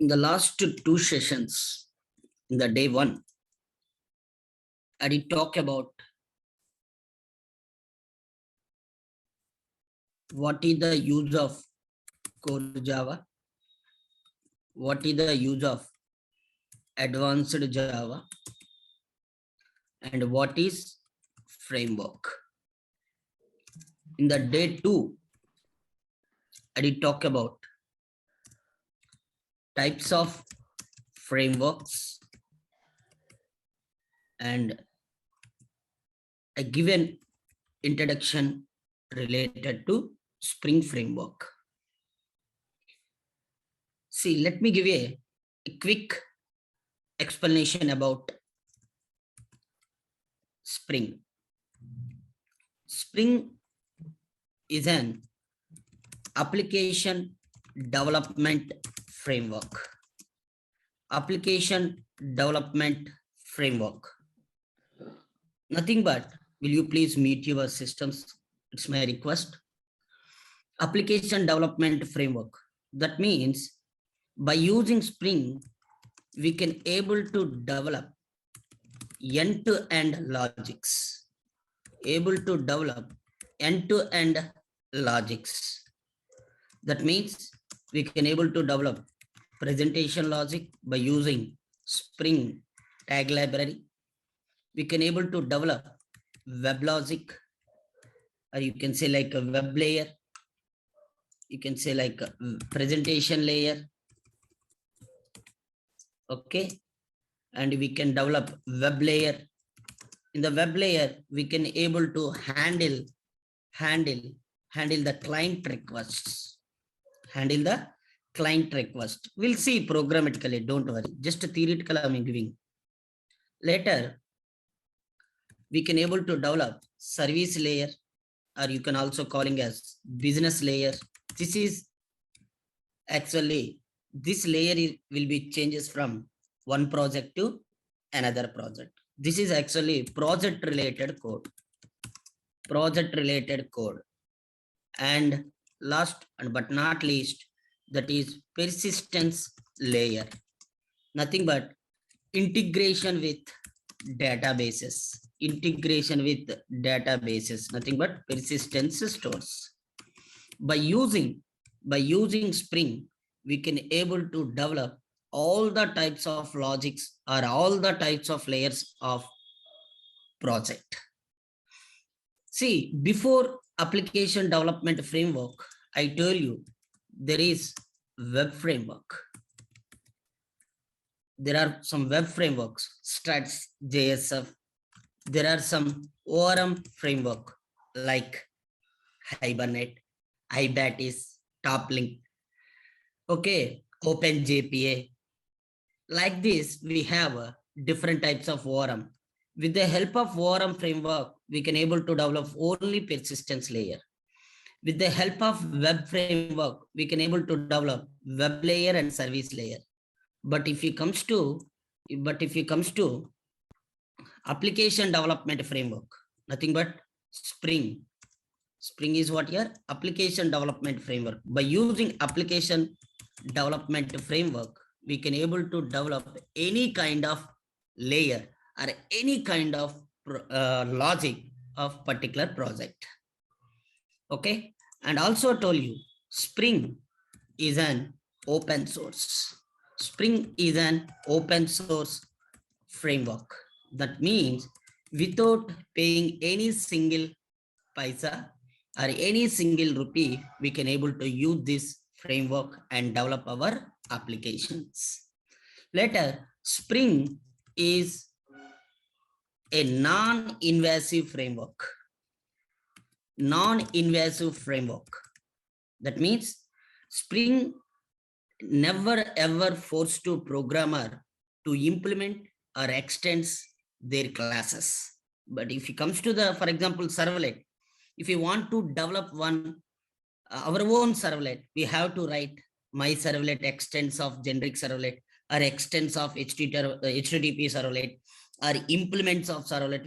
the last two sessions, in the day one, I did talk about what is the use of core Java, what is the use of advanced Java, and what is framework. In the day two, I did talk about types of frameworks and a given introduction related to Spring framework. See, let me give you a quick explanation about Spring. Spring is an application development framework. Application development framework. Nothing but, will you please mute your systems? It's my request. Application development framework. That means by using Spring, we can able to develop end-to-end logics. Able to develop end-to-end logics. That means we can able to develop presentation logic by using Spring tag library. We can able to develop web logic, or you can say like a web layer. You can say like a presentation layer. Okay. And we can develop web layer. In the web layer, we can able to handle the client requests. Handle the client request. We'll see programmatically, don't worry. Just a theoretical I'm giving. Later, we can able to develop service layer, or you can also calling as business layer. This is actually, this layer will be changes from one project to another project. This is actually project related code. Project related code. And last but not least, that is persistence layer. Nothing but integration with databases. Integration with databases. Nothing but persistence stores. By using Spring, we can able to develop all the types of logics or all the types of layers of project. See, before application development framework, I told you there is web framework. There are some web frameworks, Struts, JSF. There are some ORM framework like Hibernate, Ibatis, Toplink, okay, OpenJPA. Like this, we have different types of ORM. With the help of ORM framework, we can able to develop only persistence layer. With the help of web framework, we can able to develop web layer and service layer. But if it comes to application development framework, nothing but Spring. Spring is what here? Application development framework. By using application development framework, we can able to develop any kind of layer or any kind of logic of particular project. Okay. And also told you Spring is an open source. Spring is an open source framework. That means without paying any single paisa or any single rupee, we can able to use this framework and develop our applications. Later, Spring is a non-invasive framework. Non-invasive framework. That means Spring never ever forced to programmer to implement or extends their classes. But if it comes to the, for example, servlet, if you want to develop our own servlet, we have to write my servlet extents of generic servlet or extents of HTTP servlet or implements of servlet.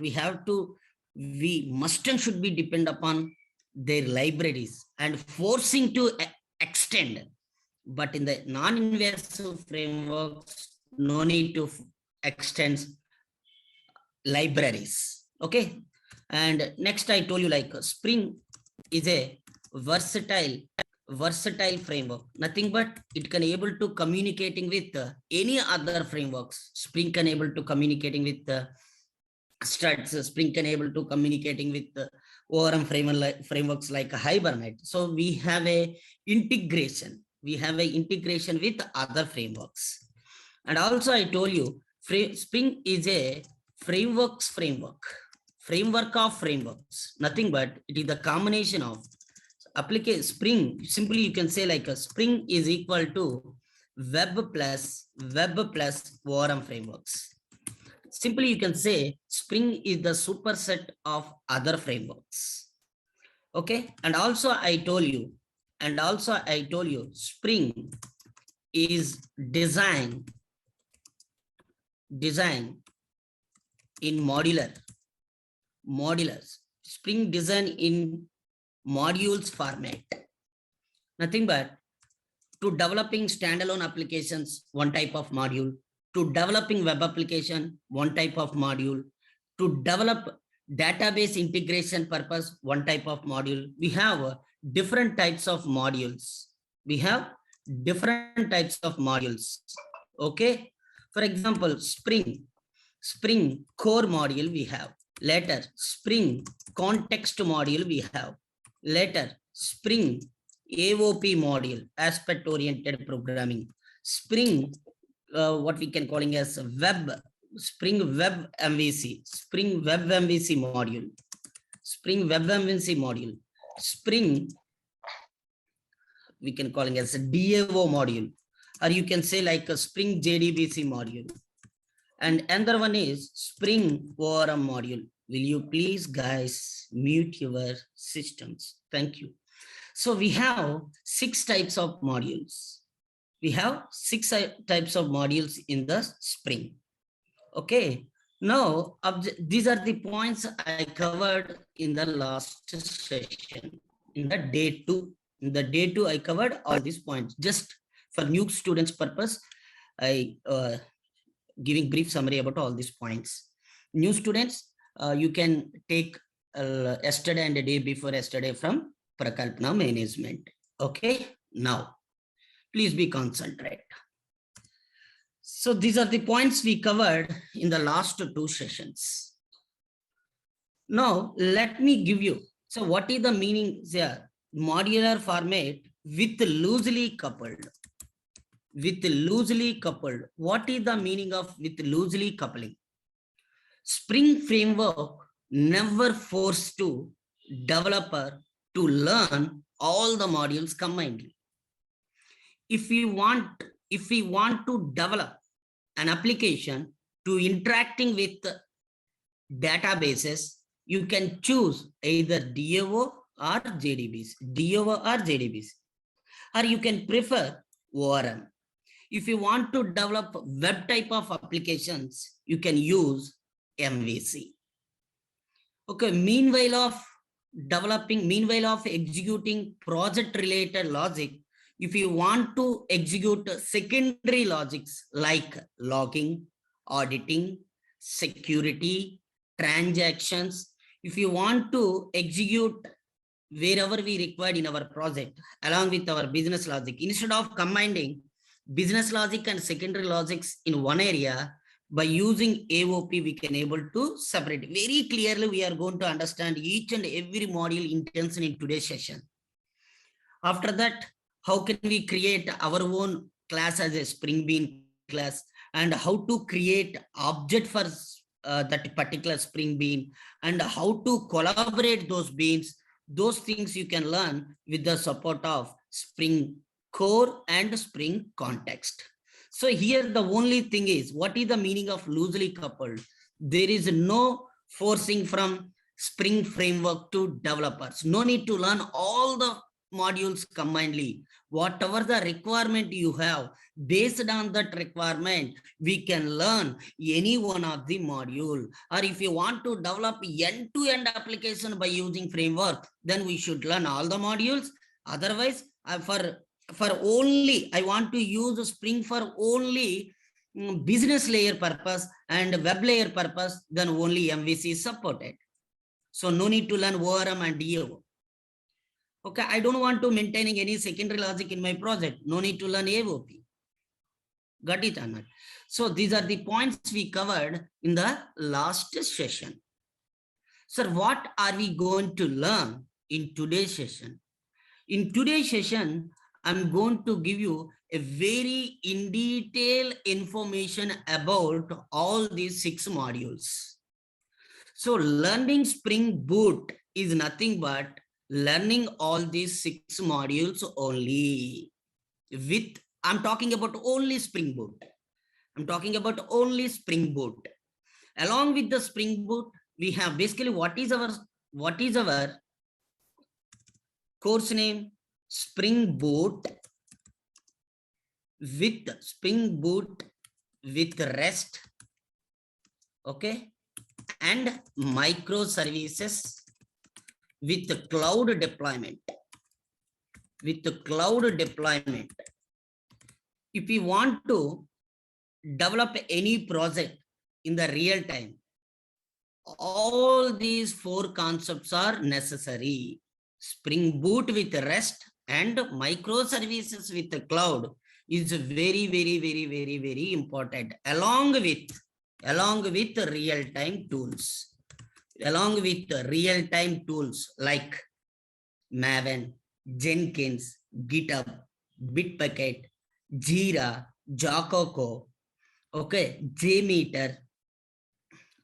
We must and should be depend upon their libraries and forcing to extend But in the non-invasive frameworks, no need to extend libraries. Okay. And next I told you like Spring is a versatile framework, nothing but it can able to communicating with any other frameworks. Spring can able to communicating with struts. Spring can able to communicating with ORM frameworks like Hibernate. So we have a integration with other frameworks. And also I told you Spring is a framework of frameworks, nothing but it is the combination of application. Spring, simply you can say like a Spring is equal to web plus ORM frameworks. Simply you can say Spring is the superset of other frameworks. Okay. And also I told you Spring is design in modulars. Spring design in modules format, nothing but to developing standalone applications, one type of module, to developing web application, one type of module, to develop database integration purpose, one type of module. We have different types of modules. Okay. For example, Spring core module we have. Later, Spring context module we have. Later, Spring AOP module, aspect oriented programming. Spring, what we can calling as Spring Web MVC, module. Spring, we can calling as a DAO module, or you can say like a Spring JDBC module. And another one is Spring ORM module. Will you please guys mute your systems? Thank you. So we have 6 types of modules. In the Spring. Okay. Now, these are the points I covered in the last session. In the day 2, I covered all these points. Just for new students purpose, I giving brief summary about all these points. New students, you can take yesterday and the day before yesterday from Prakalpana management. Okay. Now, please be concentrate. So these are the points we covered in the last 2 sessions. Now, let me give you. So what is the meaning here? Modular format with loosely coupled. What is the meaning of with loosely coupling? Spring framework never forced to developer to learn all the modules combinedly. If we want to develop an application to interacting with databases, you can choose either DAO or JDBC, or you can prefer ORM. If you want to develop web type of applications, you can use MVC. Okay, meanwhile of executing project related logic, if you want to execute secondary logics like logging, auditing, security, transactions, if you want to execute wherever we required in our project along with our business logic, instead of combining business logic and secondary logics in one area, by using AOP, we can able to separate very clearly. We are going to understand each and every module intention in today's session. After that, how can we create our own class as a Spring Bean class, and how to create object for that particular Spring Bean, and how to collaborate those beans. Those things you can learn with the support of Spring Core and Spring Context. So here the only thing is, what is the meaning of loosely coupled? There is no forcing from Spring framework to developers. No need to learn all the modules combinedly. Whatever the requirement you have, based on that requirement, we can learn any one of the module. Or if you want to develop end-to-end application by using framework, then we should learn all the modules. Otherwise, for for only, I want to use Spring for only business layer purpose and web layer purpose, then only MVC is supported. So no need to learn ORM and DAO. Okay, I don't want to maintaining any secondary logic in my project. No need to learn AOP. Got it or not? So these are the points we covered in the last session. Sir, what are we going to learn in today's session? In today's session, I'm going to give you a very in detail information about all these 6 modules. So learning Spring Boot is nothing but learning all these 6 modules only. I'm talking about only Spring Boot. I'm talking about only Spring Boot. Along with the Spring Boot, we have basically what is our course name? Spring Boot with REST, okay, and microservices with cloud deployment. If we want to develop any project in the real time, all these 4 concepts are necessary. Spring Boot with REST and microservices with the cloud is very, very, very, very, very important, along with real-time tools. Like Maven, Jenkins, GitHub, Bitbucket, Jira, Jacoco, okay, JMeter,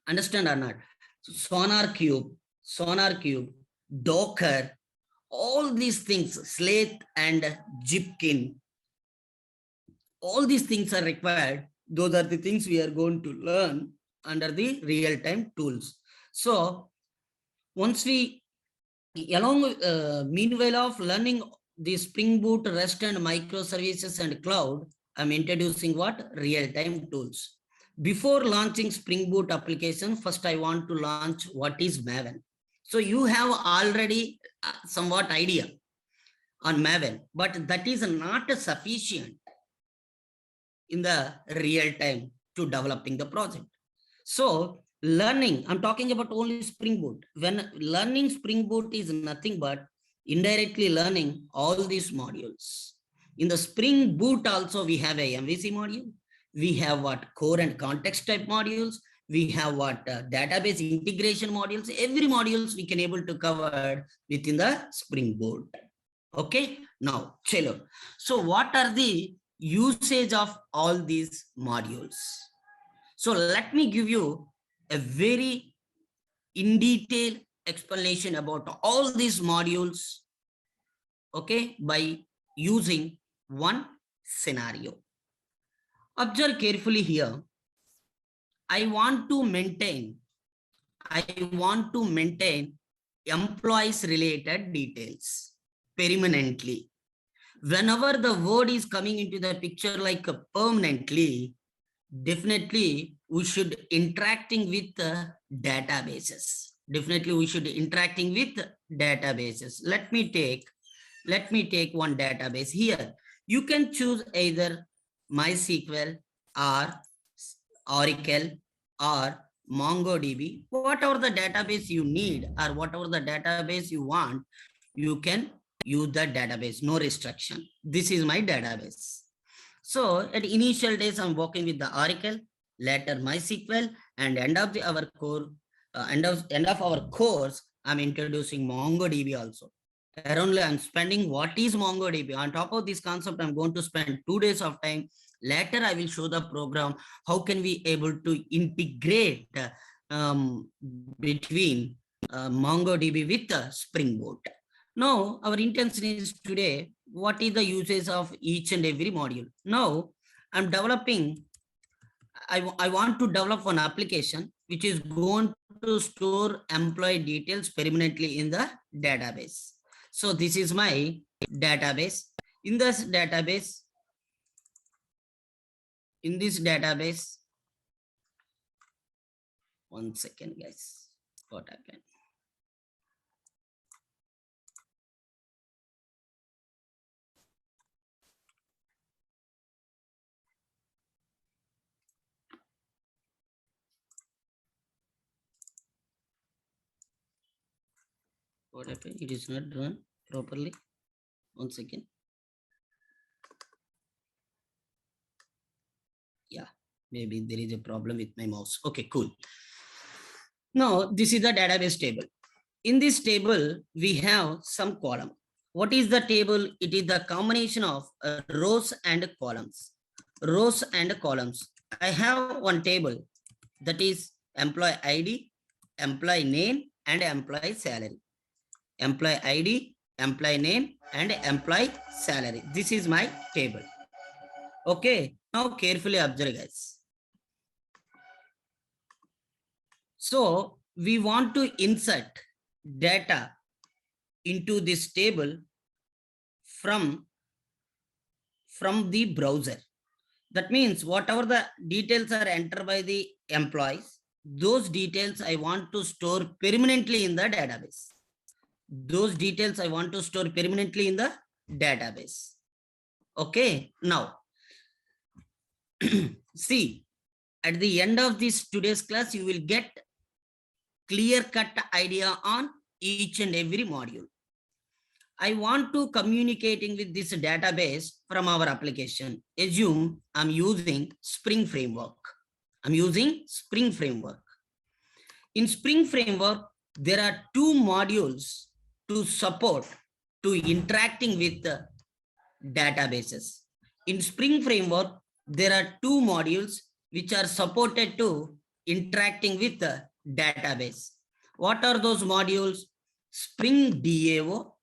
understand or not? Sonar Cube, Docker, all these things, Slate and Jipkin, all these things are required. Those are the things we are going to learn under the real-time tools. So once we, meanwhile of learning the Spring Boot, REST and microservices and cloud, I'm introducing what? Real-time tools. Before launching Spring Boot application, first I want to launch what is Maven. So you have already somewhat idea on Maven, but that is not sufficient in the real time to developing the project. So learning, I'm talking about only Spring Boot. When learning Spring Boot is nothing but indirectly learning all these modules. In the Spring Boot also we have a MVC module. We have what core and context type modules. We have what database integration modules. Every modules we can able to cover within the Spring Boot. Okay, now chalo. So what are the usage of all these modules? So let me give you a very in detail explanation about all these modules, okay, by using one scenario. Observe carefully here. I want to maintain employees related details permanently. Whenever the word is coming into the picture like permanently, definitely we should interacting with databases. Let me take one database here. You can choose either MySQL or Oracle or MongoDB, whatever the database you need or whatever the database you want, you can use the database, no restriction. This is my database. So at initial days, I'm working with the Oracle, later MySQL, and end of our course, I'm introducing MongoDB also. Around I'm spending what is MongoDB. On top of this concept, I'm going to spend 2 days of time. Later, I will show the program. How can we able to integrate between MongoDB with Spring Boot. Now, our intention is today, what is the usage of each and every module? Now, I'm developing, I want to develop one application which is going to store employee details permanently in the database. So this is my database. In this database, one second, guys, what happened? What happened? It is not done properly. 1 second. Yeah, maybe there is a problem with my mouse. Okay, cool. Now, this is the database table. In this table, we have some column. What is the table? It is the combination of rows and columns. Rows and columns. I have one table that is employee ID, employee name, and employee salary. Employee ID, employee name, and employee salary. This is my table. Okay, now carefully observe, guys. So we want to insert data into this table from the browser. That means whatever the details are entered by the employees, those details I want to store permanently in the database. Those details I want to store permanently in the database. Okay, now see, at the end of this today's class, you will get clear-cut idea on each and every module. I want to communicating with this database from our application. Assume I'm using Spring Framework. I'm using Spring Framework. In Spring Framework, there are two modules to support to interacting with the databases. In Spring Framework, there are two modules which are supported to interacting with the database. What are those modules? Spring DAO,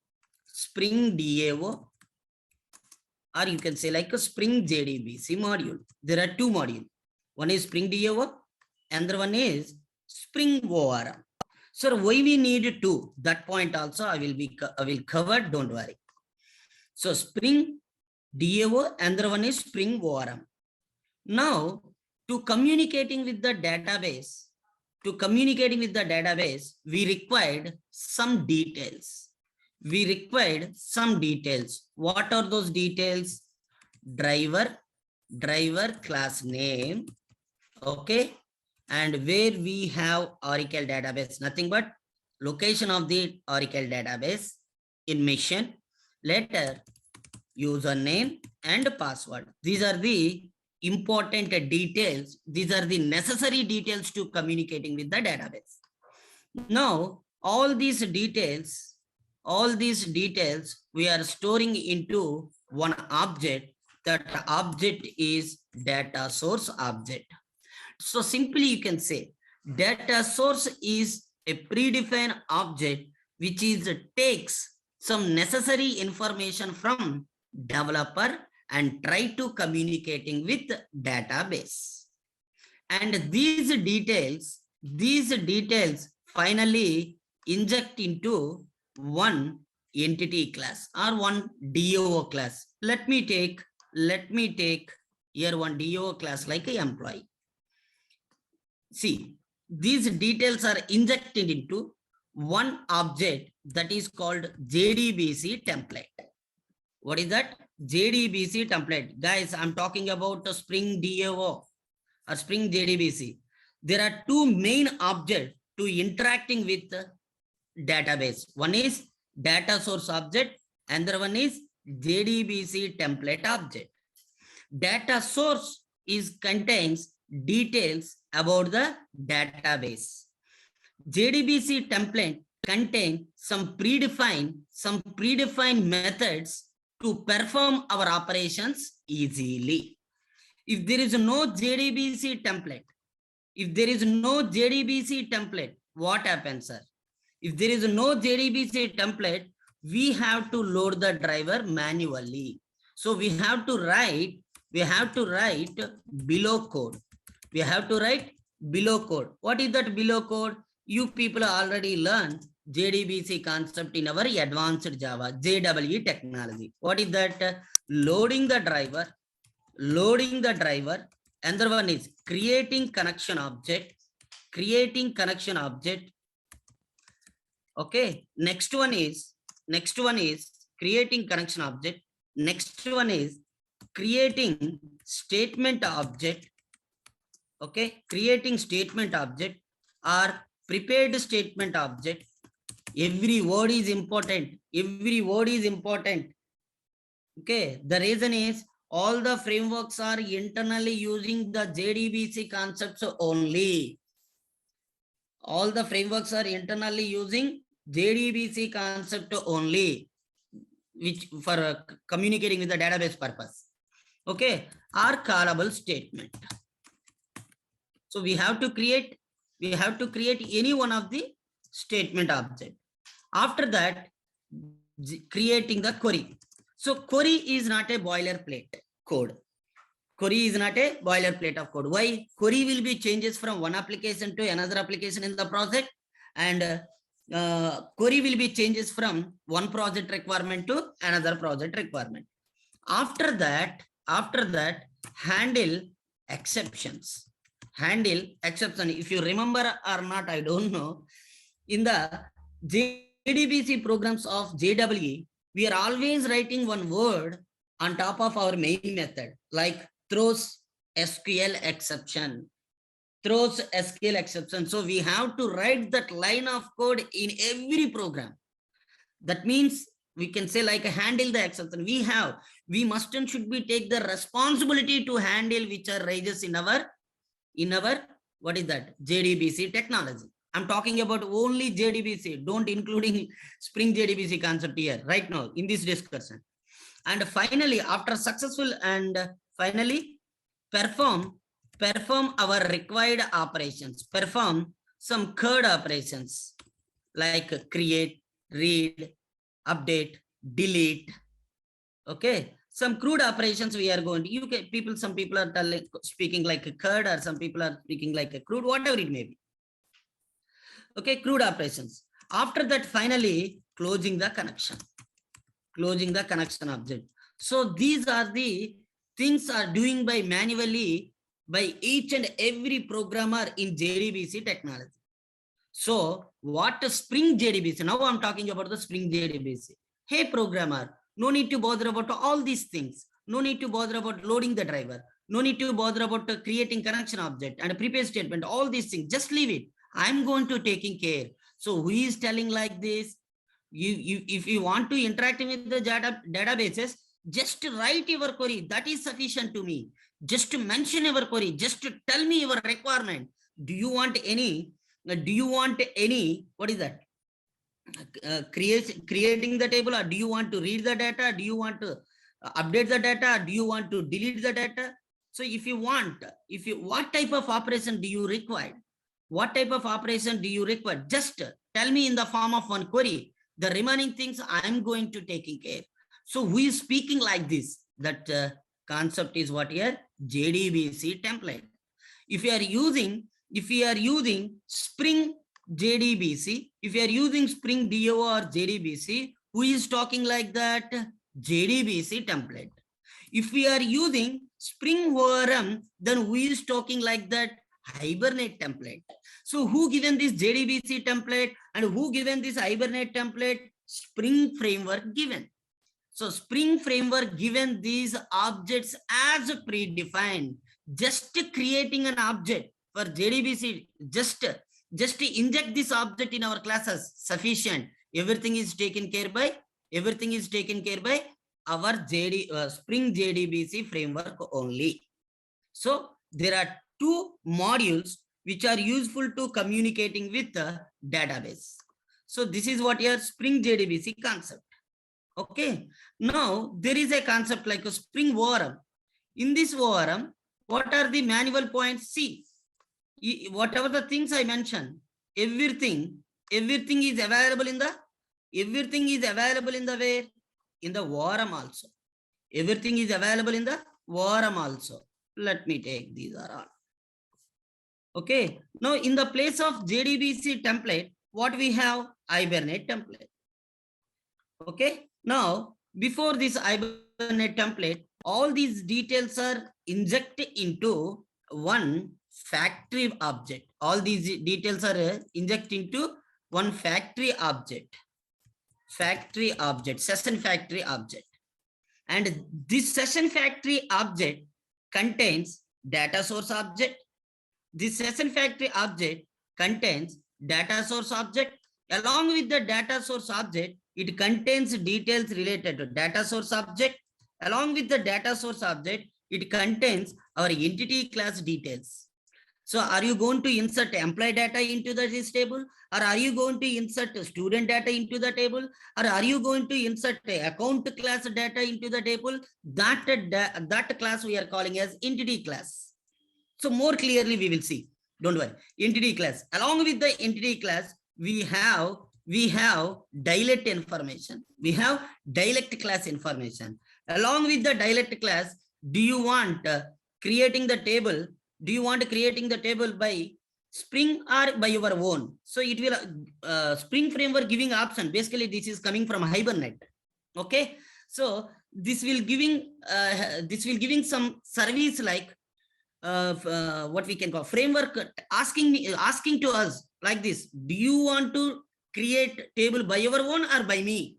or you can say like a Spring JDBC module. There are two modules. One is Spring DAO, another one is Spring ORM. So why we need two? That point also I will cover. Don't worry. So Spring DAO, another one is Spring ORM. Now to communicating with the database, we required some details. What are those details? Driver class name. Okay. And where we have Oracle database, nothing but location of the Oracle database in mission, letter, username, and password. These are the important details. These are the necessary details to communicating with the database. Now, all these details we are storing into one object. That object is data source object. So simply you can say data source is a predefined object which takes some necessary information from developer and try to communicating with database. And these details finally inject into one entity class or one DAO class. Let me take here one DAO class like an employee. See, these details are injected into one object that is called Jdbc template. What is that? Jdbc template. Guys, I'm talking about a Spring DAO or Spring Jdbc. There are two main objects to interacting with the database. One is data source object, and the one is Jdbc template object. Data source contains details about the database. Jdbc template contains some predefined methods to perform our operations easily. If there is no Jdbc template, what happens, sir? If there is no Jdbc template, we have to load the driver manually. So we have to write below code. What is that below code? You people already learned Jdbc concept in our advanced Java, JEE technology. What is that? Loading the driver. Another one is creating connection object. Okay. Next one is creating connection object. Next one is creating statement object. Okay. Creating statement object or prepared statement object. Every word is important. Every word is important. Okay. The reason is all the frameworks are internally using the JDBC concepts only. All the frameworks are internally using JDBC concept only, which for communicating with the database purpose. Okay. Are callable statement. So we have to create any one of the statement object. After that, creating the query. So query is not a boilerplate code. Query is not a boilerplate of code. Why? Query will be changes from one application to another application in the project, and query will be changes from one project requirement to another project requirement. After that, handle exceptions. Handle exception. If you remember or not, I don't know. In the JDBC programs of JWE, we are always writing one word on top of our main method, like throws SQL exception. Throws SQL exception. So we have to write that line of code in every program. That means we can say like handle the exception. We must and should be take the responsibility to handle which are raises in our what is that? JDBC technology. I'm talking about only JDBC, don't including Spring JDBC concept here right now in this discussion. And finally, after successful and finally perform our required operations, perform some CRUD operations like create, read, update, delete. Okay. Some CRUD operations we are going to, some people are speaking like a CRUD, or some people are speaking like a CRUD, whatever it may be. Okay, CRUD operations. After that, finally, closing the connection object. So these are the things are doing by manually by each and every programmer in JDBC technology. So what a Spring JDBC? Now I'm talking about the Spring JDBC. Hey programmer, no need to bother about all these things. No need to bother about loading the driver. No need to bother about creating connection object and a prepare statement, all these things. Just leave it. I'm going to taking care. So who is telling like this? If you want to interact with the databases, just write your query. That is sufficient to me. Just to mention your query. Just to tell me your requirement. Do you want any? What is that? Creating the table, or do you want to read the data? Do you want to update the data? Do you want to delete the data? So what type of operation do you require? What type of operation do you require? Just tell me in the form of one query. The remaining things I'm going to taking care. So who is speaking like this? That concept is what here? JDBC template. If you are using Spring JDBC, if you are using Spring DO or JDBC, who is talking like that? JDBC template. If we are using Spring ORM, then who is talking like that? Hibernate template. So who given this JDBC template and who given this Hibernate template? Spring framework given. So Spring framework given these objects as predefined. Just creating an object for JDBC, just inject this object in our classes, sufficient. Everything is taken care by our Spring JDBC framework only. So there are two modules which are useful to communicating with the database. So this is what your Spring JDBC concept. Okay. Now there is a concept like a Spring ORM. In this ORM, what are the manual points? See, whatever the things I mentioned, everything is available in the where? In the ORM also. Everything is available in the ORM also. Let me take these are all. Okay. Now in the place of JDBC template, what we have? Hibernate template. Okay. Now before this Hibernate template, all these details are injected into one factory object. All these details are injected into one factory object, session factory object. And this session factory object contains data source object. This session factory object contains data source object, Along with the data source object, it contains details related to data source object. Along with the data source object, it contains our entity class details. So are you going to insert employee data into this table? Or are you going to insert student data into the table? Or are you going to insert account class data into the table? That class we are calling as entity class. So more clearly we will see. Don't worry. Entity class. Along with the entity class, we have dialect information. We have dialect class information. Along with the dialect class, do you want creating the table? Do you want creating the table by Spring or by your own? So it will Spring framework giving option. Basically, this is coming from Hibernate. Okay, so this will giving some service like what we can call framework asking to us like this. Do you want to create table by your own or by me?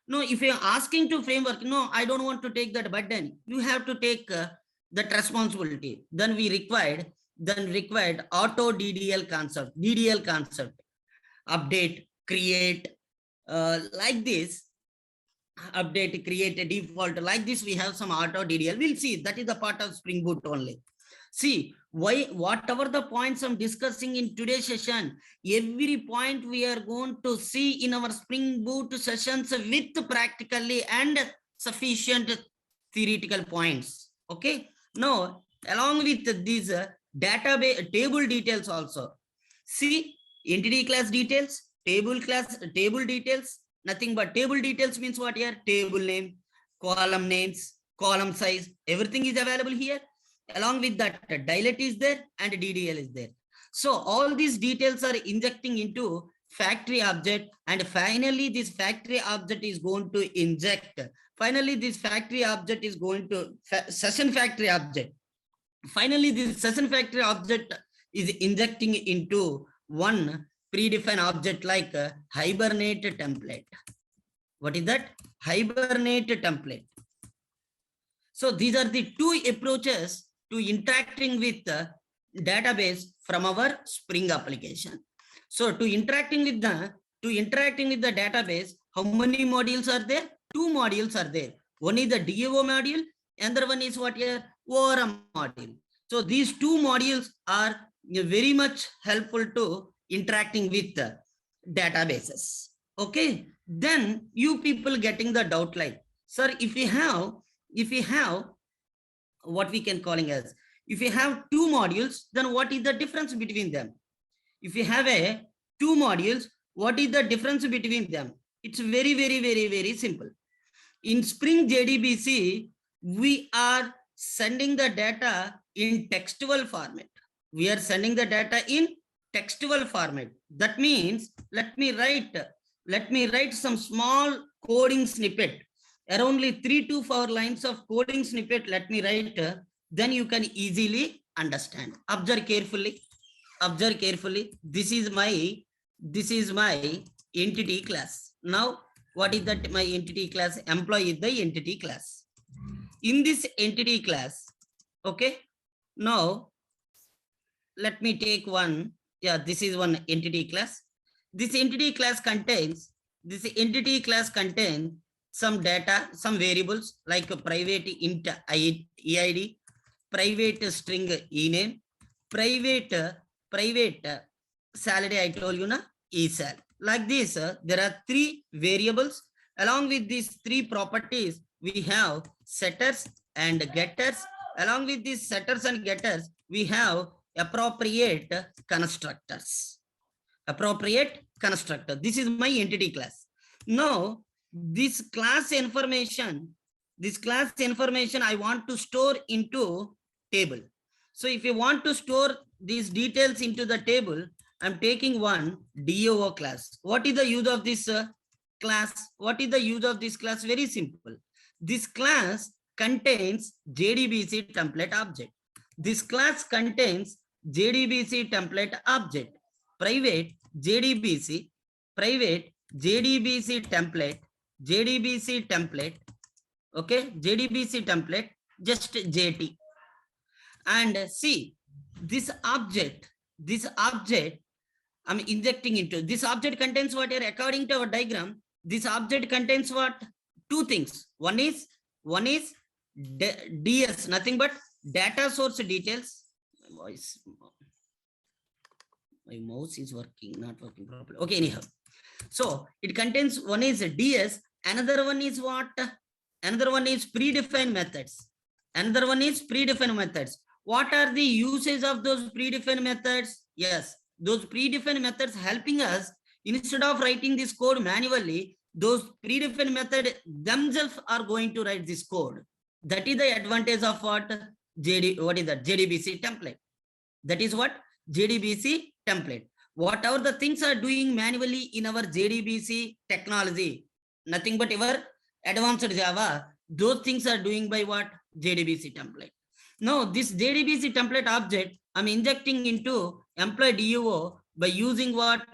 No, if you're asking to framework, no, I don't want to take that burden. You have to take that responsibility. Then required auto DDL concept, update, create, like this, update, create a default, like this. We have some auto DDL. We'll see, that is the part of Spring Boot only. See, whatever the points I'm discussing in today's session, every point we are going to see in our Spring Boot sessions with practically and sufficient theoretical points. Okay. Now, along with these database table details also. See, entity class details, table details, nothing but table details means what here? Table name, column names, column size, everything is available here. Along with that, dialect is there and DDL is there. So all these details are injecting into factory object, and finally this factory object is going to inject. Finally, this factory object is going to session factory object. Finally, this session factory object is injecting into one predefined object like a Hibernate template. What is that? Hibernate template. So these are the two approaches to interacting with the database from our Spring application. So to interacting with the database, how many modules are there? Two modules are there. One is the DAO module, another one is what here? ORM module. So these two modules are very much helpful to interacting with the databases. Okay, then you people getting the doubt like, sir, if we have what we can calling as, if you have two modules, then what is the difference between them? If you have two modules, what is the difference between them? It's very simple. In Spring JDBC, we are sending the data in textual format. We are sending the data in textual format. That means, let me write some small coding snippet, around 3 to 4 lines of coding snippet. Let me write, then you can easily understand. Observe carefully. This is my entity class. Now, what is that? My entity class, employee is the entity class. In this entity class, okay, now let me take one. Yeah, this is one entity class. This entity class contains some data, some variables like a private int EID, private string ename, private salary, I told you na, ESAL. Like this, there are three variables. Along with these three properties, we have setters and getters. Along with these setters and getters, we have appropriate constructors. This is my entity class. Now, this class information I want to store into table. So if you want to store these details into the table, I'm taking one DOO class. What is the use of this class? Very simple. This class contains JDBC template object. This class contains JDBC template object, private JDBC template, okay, JDBC template, just JT. And see, this object I'm injecting into this object contains what here according to our diagram. This object contains what? Two things. One is DS, nothing but data source details. My mouse is working, not working properly. Okay, anyhow. So it contains one is DS, another one is what? Another one is predefined methods. Another one is predefined methods. What are the uses of those predefined methods? Yes, those predefined methods helping us instead of writing this code manually, those predefined methods themselves are going to write this code. That is the advantage of what? What is that? Jdbc template. That is what? Jdbc template. Whatever the things are doing manually in our Jdbc technology, nothing but our advanced Java, those things are doing by what? Jdbc template. Now, this Jdbc template object, I'm injecting into employee DUO by using what?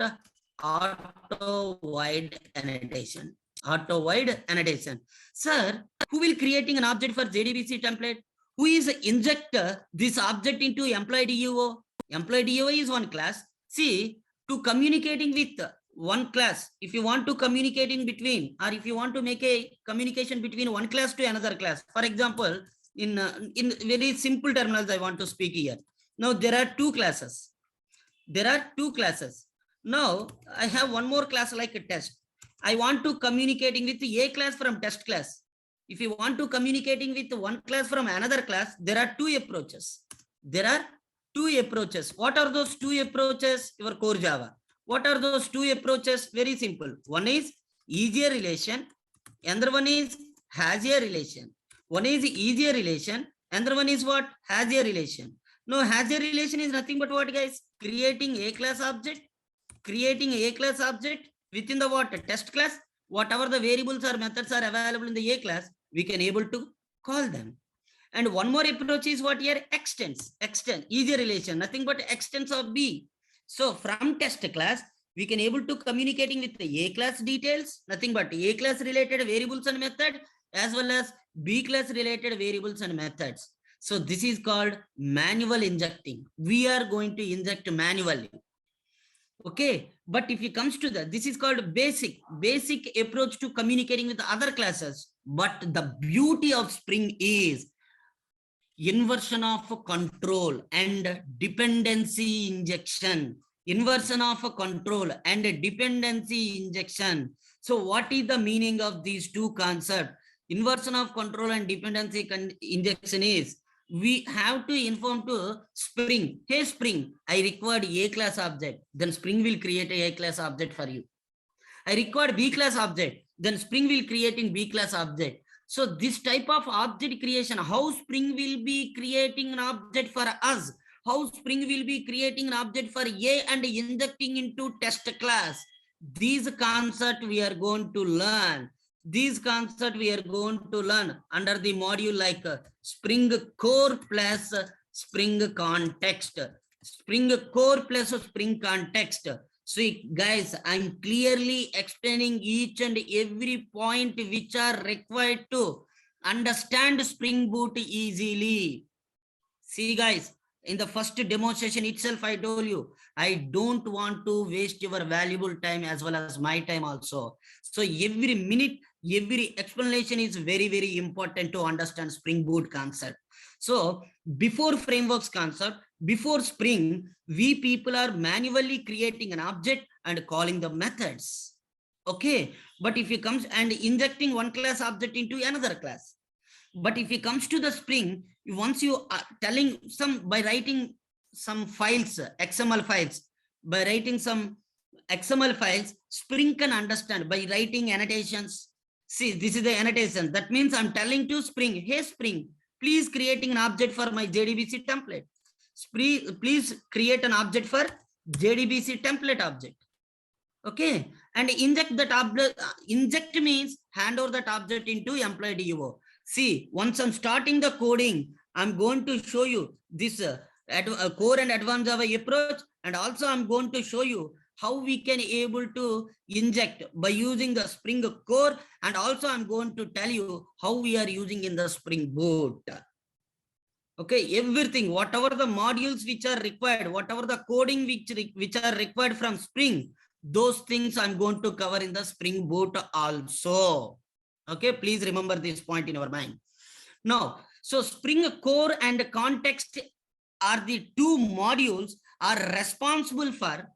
Auto wide annotation. Auto wide annotation. Sir, who will creating an object for Jdbc template? Who is inject this object into employee DUO? Employee DUO is one class. See, to communicating with one class, if you want to communicate in between, or if you want to make a communication between one class to another class, for example, in very simple terminals, I want to speak here. Now there are two classes. There are two classes. Now I have one more class like a test. I want to communicating with a class from test class. If you want to communicating with one class from another class, there are two approaches. There are two approaches. What are those two approaches? Your core Java. What are those two approaches? Very simple. One is easier relation. Another one is has a relation. One is easier relation. Another one is what? Has a relation. No, has a relation is nothing but what, guys? Creating a class object. Creating a class object within the what? Test class. Whatever the variables or methods are available in the A class, we can able to call them. And one more approach is what here? Extends. Extend. Easier relation. Nothing but extends of B. So from test class, we can able to communicating with the A class details. Nothing but A class related variables and method, as well as B class related variables and methods. So this is called manual injecting. We are going to inject manually. Okay, but if it comes to that, this is called basic approach to communicating with other classes. But the beauty of Spring is inversion of control and dependency injection. Inversion of control and dependency injection. So what is the meaning of these two concepts? Inversion of control and dependency injection is, we have to inform to Spring, hey Spring, I required A class object, then Spring will create a class object for you. I required B class object, then Spring will create in B class object. So this type of object creation, how Spring will be creating an object for us, how Spring will be creating an object for A and injecting into test class. These concepts we are going to learn. These concepts we are going to learn under the module like Spring Core plus Spring Context. Spring Core plus Spring Context. So guys, I'm clearly explaining each and every point which are required to understand Spring Boot easily. See guys, in the first demonstration itself, I told you, I don't want to waste your valuable time as well as my time also. So every minute, every explanation is very, very important to understand Spring Boot concept. So before frameworks concept, before Spring, we people are manually creating an object and calling the methods. Okay, but if it comes and injecting one class object into another class. But if it comes to the Spring, once you are telling some by writing some files, XML files, by writing some XML files, Spring can understand by writing annotations. See, this is the annotation. That means I'm telling to Spring, hey Spring, please creating an object for my Jdbc template. Please create an object for Jdbc template object. Okay, and inject that object. Inject means hand over that object into employee DUO. See, once I'm starting the coding, I'm going to show you this core and advanced Java approach, and also I'm going to show you how we can able to inject by using the Spring Core, and also I'm going to tell you how we are using in the Spring Boot. Okay, everything, whatever the modules which are required, whatever the coding which are required from Spring, those things I'm going to cover in the Spring Boot also. Okay, please remember this point in your mind. Now, so Spring Core and Context are the two modules are responsible for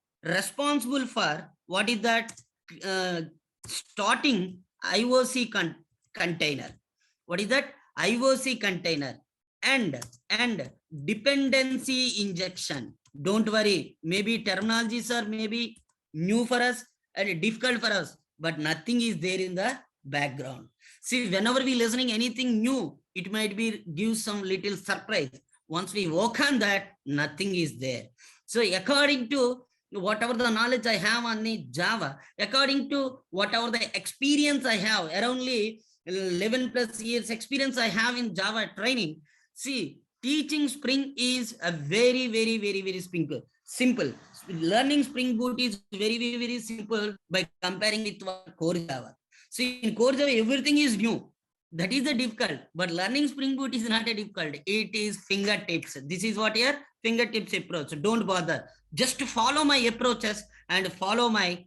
what is that? Starting IOC container. What is that? IOC container and dependency injection. Don't worry, maybe terminologies are maybe new for us and difficult for us, but nothing is there in the background. See, whenever we listening anything new, it might be give some little surprise. Once we work on that, nothing is there. So according to whatever the knowledge I have on the Java, according to whatever the experience I have, around 11 plus years experience I have in Java training, see, teaching Spring is a very simple. Learning Spring Boot is very simple by comparing with core Java. See, in core Java, everything is new. That is the difficult, but learning Spring Boot is not a difficult. It is fingertips. This is what your fingertips approach. So don't bother. Just follow my approaches and follow my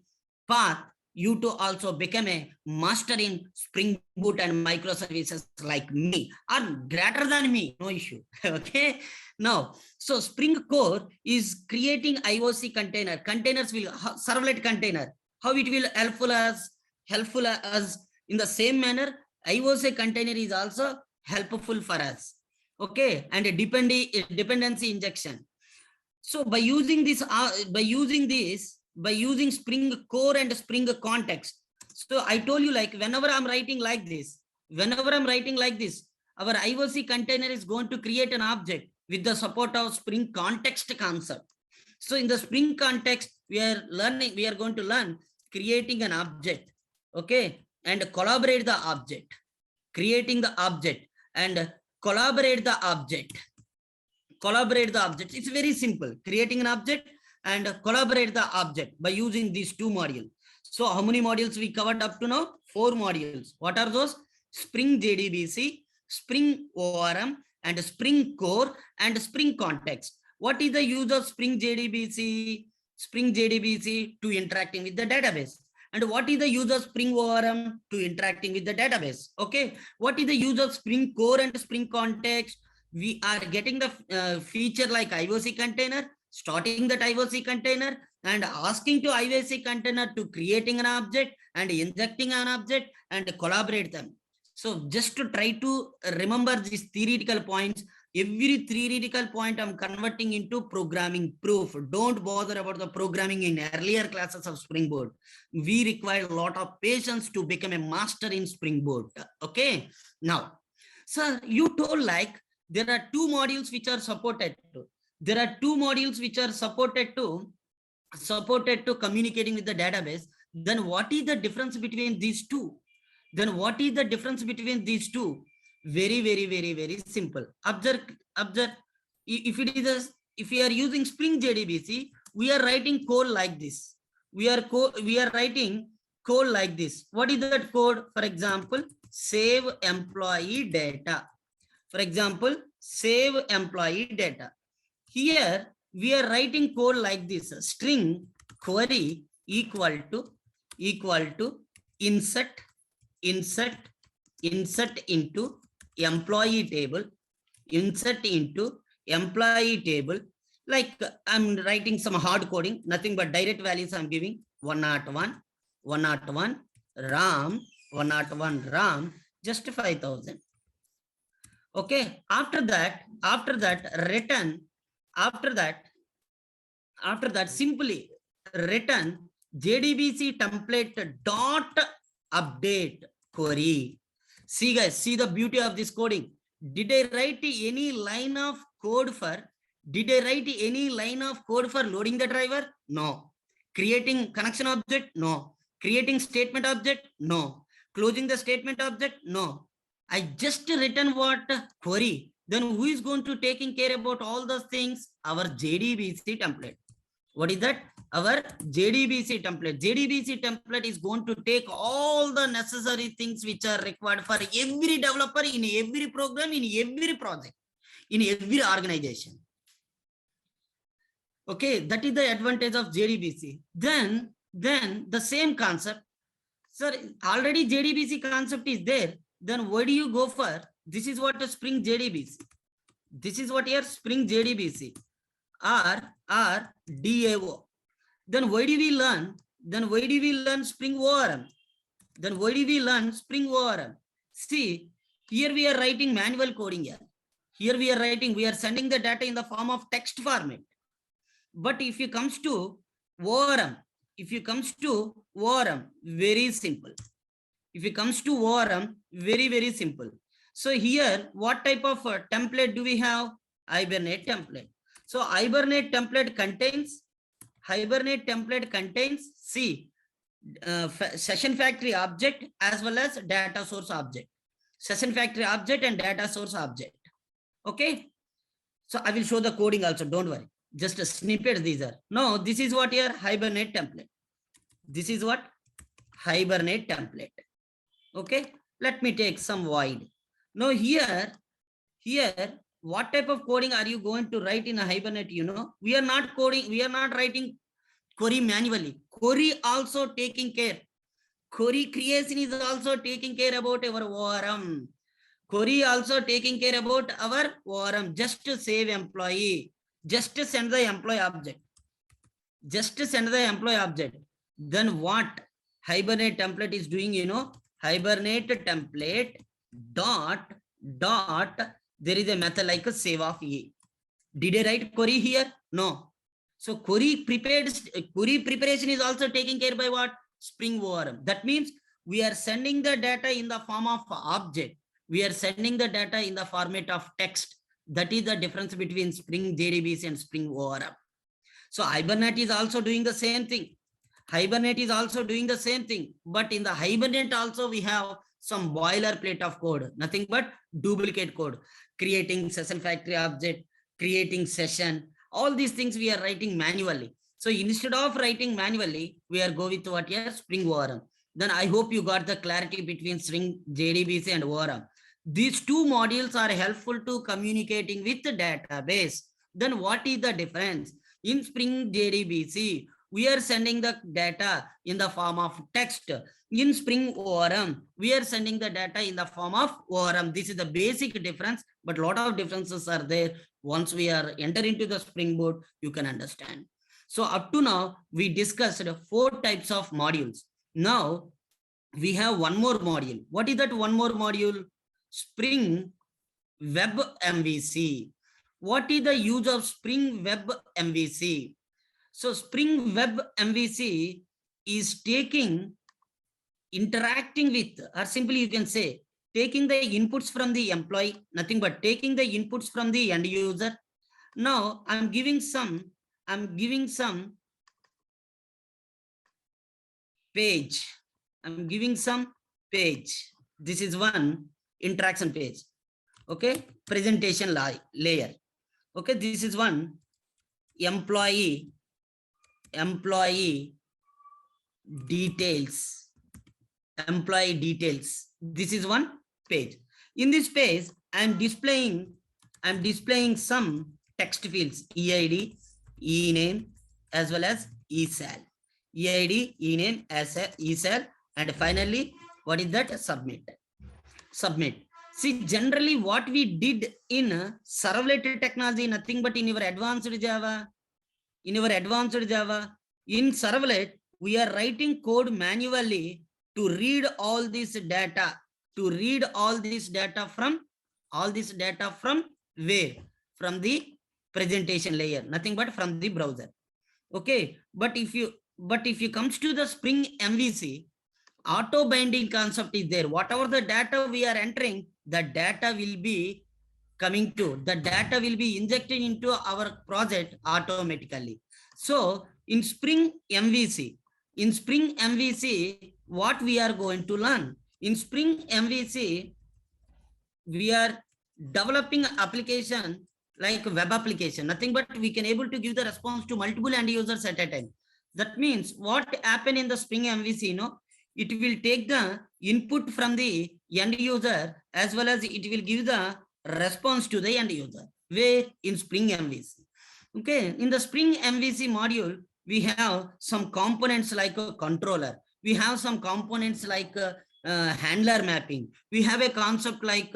path. You to also become a master in Spring Boot and microservices like me or greater than me. No issue. Okay. Now, so Spring Core is creating IOC container. Containers will servlet container. How it will helpful us in the same manner. IOC container is also helpful for us. Okay, and a dependency injection. So by using Spring Core and Spring Context. So I told you, like, whenever I'm writing like this, our IOC container is going to create an object with the support of Spring Context concept. So in the Spring Context, we are going to learn creating an object. Okay, and collaborate the object, creating the object and collaborate the object. It's very simple, creating an object and collaborate the object by using these two modules. So how many modules we covered up to now? 4 modules. What are those? Spring JDBC, Spring ORM, and Spring Core and Spring Context. What is the use of Spring JDBC? Spring JDBC to interacting with the database. And what is the use of Spring ORM to interacting with the database? Okay. What is the use of Spring Core and Spring Context? We are getting the feature like IOC container, starting that IOC container and asking to IOC container to creating an object and injecting an object and collaborate them. So just to try to remember these theoretical points, every theoretical point I'm converting into programming proof. Don't bother about the programming in earlier classes of Spring Boot. We require a lot of patience to become a master in Spring Boot. Okay. Now, so you told like there are 2 modules which are supported to. There are 2 modules which are supported to communicating with the database. Then what is the difference between these two? Very simple. Observe. If we are using Spring JDBC, we are writing code like this. We are writing code like this. What is that code? For example, save employee data. Here we are writing code like this. String query equal to insert into employee table, like I'm writing some hard coding, nothing but direct values I'm giving. 101 RAM, just 5,000. Okay, after that simply return JDBC template dot update query. See guys, see the beauty of this coding. Did I write any line of code for loading the driver? No. Creating connection object? No. Creating statement object? No. Closing the statement object? No. I just written what? Query. Then who is going to taking care about all those things? Our JDBC template. What is that? Our JDBC template. JDBC template is going to take all the necessary things which are required for every developer in every program, in every project. in every organization. Okay, that is the advantage of JDBC. Then the same concept, sir, already JDBC concept is there. Then why do you go for, this is what a Spring JDBC. This is what your Spring JDBC or DAO. Then why do we learn? Then why do we learn Spring ORM? Then why do we learn Spring ORM? See, here we are writing manual coding here. Here we are writing, we are sending the data in the form of text format. But if you comes to ORM, very simple. If it comes to ORM, very simple. So here, what type of template do we have? Hibernate template. So Hibernate template contains, see, session factory object as well as data source object. Session factory object and data source object. Okay. So I will show the coding also, don't worry. Just a snippet these are. No, this is what your Hibernate template. This is what Hibernate template. Okay, let me take some void. Now here, what type of coding are you going to write in a Hibernate? You know, we are not coding, we are not writing query manually. Query also taking care. Query creation is also taking care about our ORM. Query also taking care about our ORM. Just to save employee, just to send the employee object. Just to send the employee object. Then what Hibernate template is doing, you know, Hibernate template dot, there is a method like a save of E. Did I write query here? No. So query preparation is also taken care by what? Spring ORM. That means we are sending the data in the form of object. We are sending the data in the format of text. That is the difference between Spring JDBC and Spring ORM. So Hibernate is also doing the same thing. Hibernate is also doing the same thing, but in the Hibernate also we have some boilerplate of code, nothing but duplicate code, creating session factory object, creating session, all these things we are writing manually. So instead of writing manually, we are going with what here? Spring ORM. Then I hope you got the clarity between Spring JDBC and ORM. These two modules are helpful to communicating with the database. Then what is the difference? In Spring JDBC, we are sending the data in the form of text. In Spring ORM, we are sending the data in the form of ORM. This is the basic difference, but a lot of differences are there. Once we are enter into the Spring Boot, you can understand. So up to now, we discussed 4 types of modules. Now, we have one more module. What is that one more module? Spring Web MVC. What is the use of Spring Web MVC? So Spring Web MVC is interacting with, or simply you can say, taking the inputs from the employee, nothing but taking the inputs from the end user. Now I'm giving some page. I'm giving some page. This is one interaction page. Okay, presentation layer. Okay, this is one employee details. This is one page. In this page, I'm displaying some text fields: EID, ename, as well as ESAL. EID, ename, ESAL, and finally, what is that? Submit. See, generally what we did in servlet technology, nothing but in your advanced Java. In servlet, we are writing code manually to read all this data. From where? From the presentation layer, nothing but from the browser. Okay, but if you comes to the Spring MVC, auto binding concept is there. Whatever the data we are entering, the data will be injected into our project automatically. So in Spring MVC, what we are going to learn? In Spring MVC, we are developing application like web application, nothing but we can able to give the response to multiple end users at a time. That means what happened in the Spring MVC, it will take the input from the end user as well as it will give the response to the end user. Where? In Spring MVC. Okay, in the Spring MVC module, we have some components like a controller. We have some components like handler mapping. We have a concept like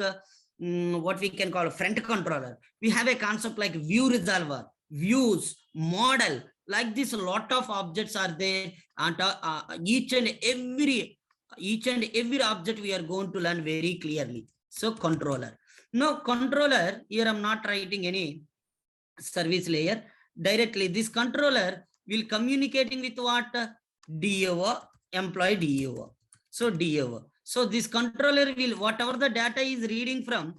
what we can call a front controller. We have a concept like view resolver, views, model. Like this, a lot of objects are there, and each and every object we are going to learn very clearly. So controller. Now controller, here I'm not writing any service layer. Directly this controller will communicating with what? DAO, employee DAO. So DAO. So this controller will, whatever the data is reading from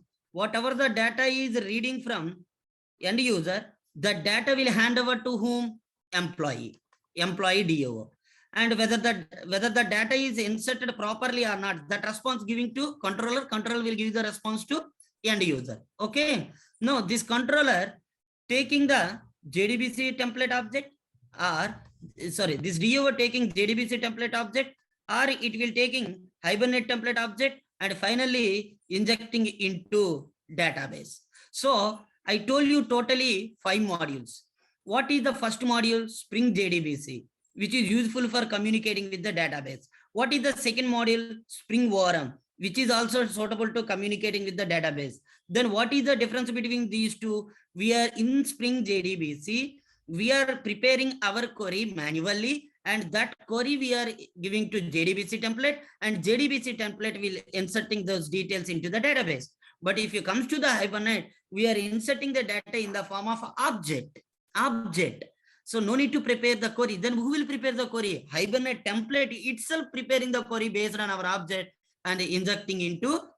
end user, the data will hand over to whom? Employee DAO. And whether the data is inserted properly or not, that response giving to controller will give the response to end user. Okay. Now this controller taking the JDBC template object, or sorry, this DAO taking JDBC template object, or it will taking Hibernate template object, and finally injecting into database. So I told you totally 5 modules. What is the first module? Spring JDBC, which is useful for communicating with the database. What is the second module? Spring ORM, which is also suitable to communicating with the database. Then what is the difference between these two? We are in Spring JDBC, we are preparing our query manually, and that query we are giving to JDBC template, and JDBC template will inserting those details into the database. But if it comes to the Hibernate, we are inserting the data in the form of object. So no need to prepare the query. Then who will prepare the query? Hibernate template itself preparing the query based on our object and injecting into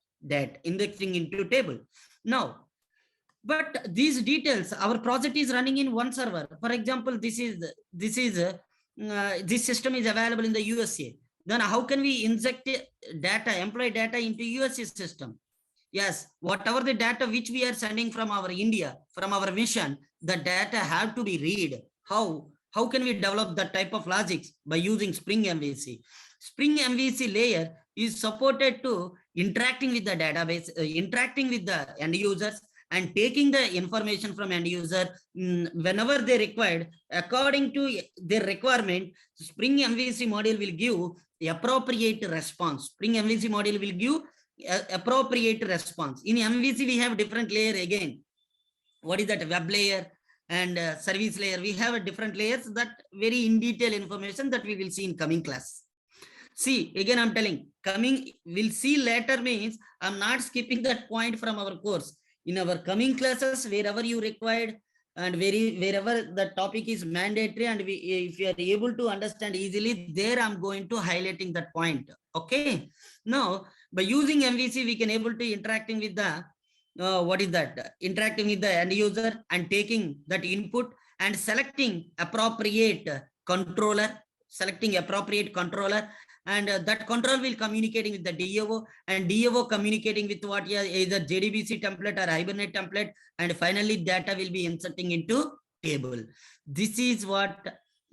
table. Now, but these details, our project is running in one server. For example, this system is available in the USA. Then how can we inject data, employee data into USA system? Yes, whatever the data which we are sending from our India, from our mission, the data have to be read. How can we develop that type of logics? By using Spring MVC. Spring MVC layer is supported to interacting with the database, interacting with the end users, and taking the information from end user whenever they required according to their requirement. Spring MVC module will give appropriate response. Spring MVC module will give appropriate response. In MVC we have different layer again. What is that? Web layer and service layer. We have different layers, that very in detail information that we will see in coming class. See, again I'm telling, coming, we'll see later means I'm not skipping that point from our course. In our coming classes, wherever you required and wherever the topic is mandatory, and if you are able to understand easily, there I'm going to highlighting that point. Okay. Now, by using MVC, we can able to interacting with the interacting with the end user and taking that input and selecting appropriate controller, and that control will communicating with the DAO, and DAO communicating with what? Either JDBC template or Hibernate template, and finally data will be inserting into table. This is what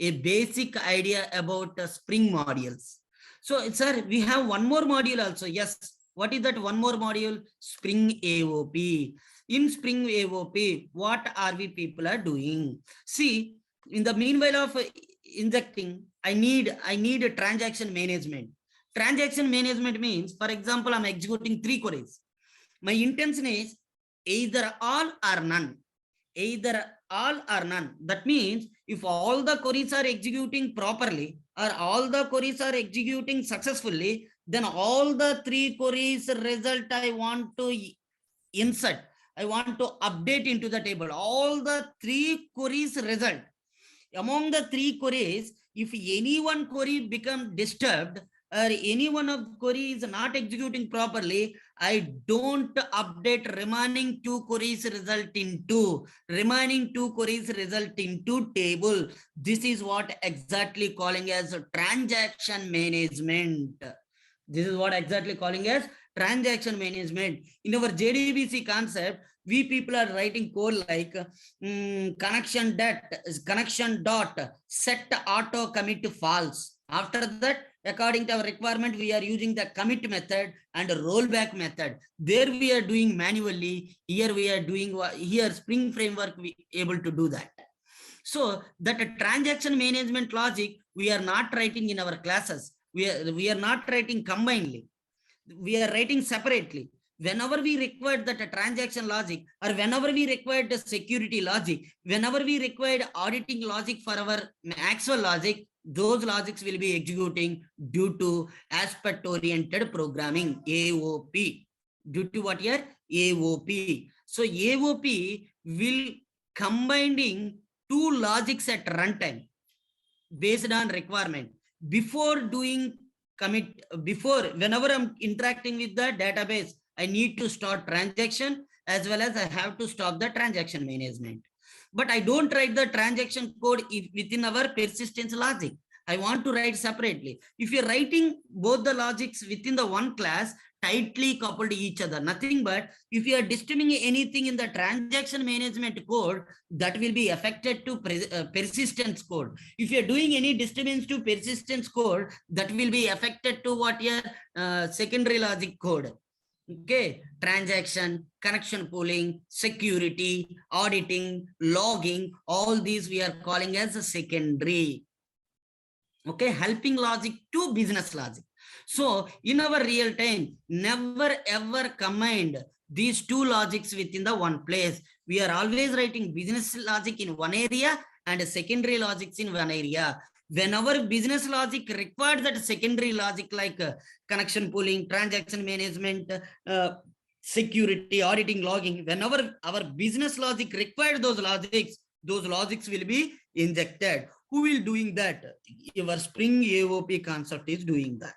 a basic idea about Spring modules. So sir, we have one more module also. Yes, what is that one more module? Spring AOP. In Spring AOP, what are we people are doing? See, in the meanwhile of injecting, I need a transaction management. Transaction management means, for example, I'm executing 3 queries. My intention is either all or none. That means if all the queries are executing properly or all the queries are executing successfully, then all the 3 queries result I want to insert, I want to update into the table. All the 3 queries result. Among the 3 queries, if any one query become disturbed or any one of the query is not executing properly, I don't update remaining 2 queries result into table. This is what exactly calling as transaction management. This is what exactly calling as transaction management. In our JDBC concept, we people are writing code like connection dot set auto commit false. After that, According to our requirement, we are using the commit method and rollback method. There we are doing manually. Here we are doing, here Spring Framework we able to do that. So that a transaction management logic, we are not writing in our classes. We are not writing combinedly. We are writing separately. Whenever we require that a transaction logic, or whenever we require the security logic, whenever we require auditing logic for our actual logic, those logics will be executing due to aspect oriented programming, AOP. Due to what here? AOP. So AOP will combining two logics at runtime based on requirement. Before doing commit, before, whenever I'm interacting with the database, I need to start transaction as well as I have to stop the transaction management. But I don't write the transaction code within our persistence logic. I want to write separately. If you're writing both the logics within the one class, tightly coupled to each other, nothing but if you are disturbing anything in the transaction management code, that will be affected to persistence code. If you are doing any disturbance to persistence code, that will be affected to what your secondary logic code. Okay, transaction, connection pooling, security, auditing, logging, all these we are calling as a secondary. Okay, helping logic to business logic. So in our real time, never ever combined these two logics within the one place. We are always writing business logic in one area and secondary logics in one area. Whenever business logic required that secondary logic like connection pooling, transaction management, security, auditing, logging, whenever our business logic required those logics will be injected. Who will doing that? Your Spring AOP concept is doing that.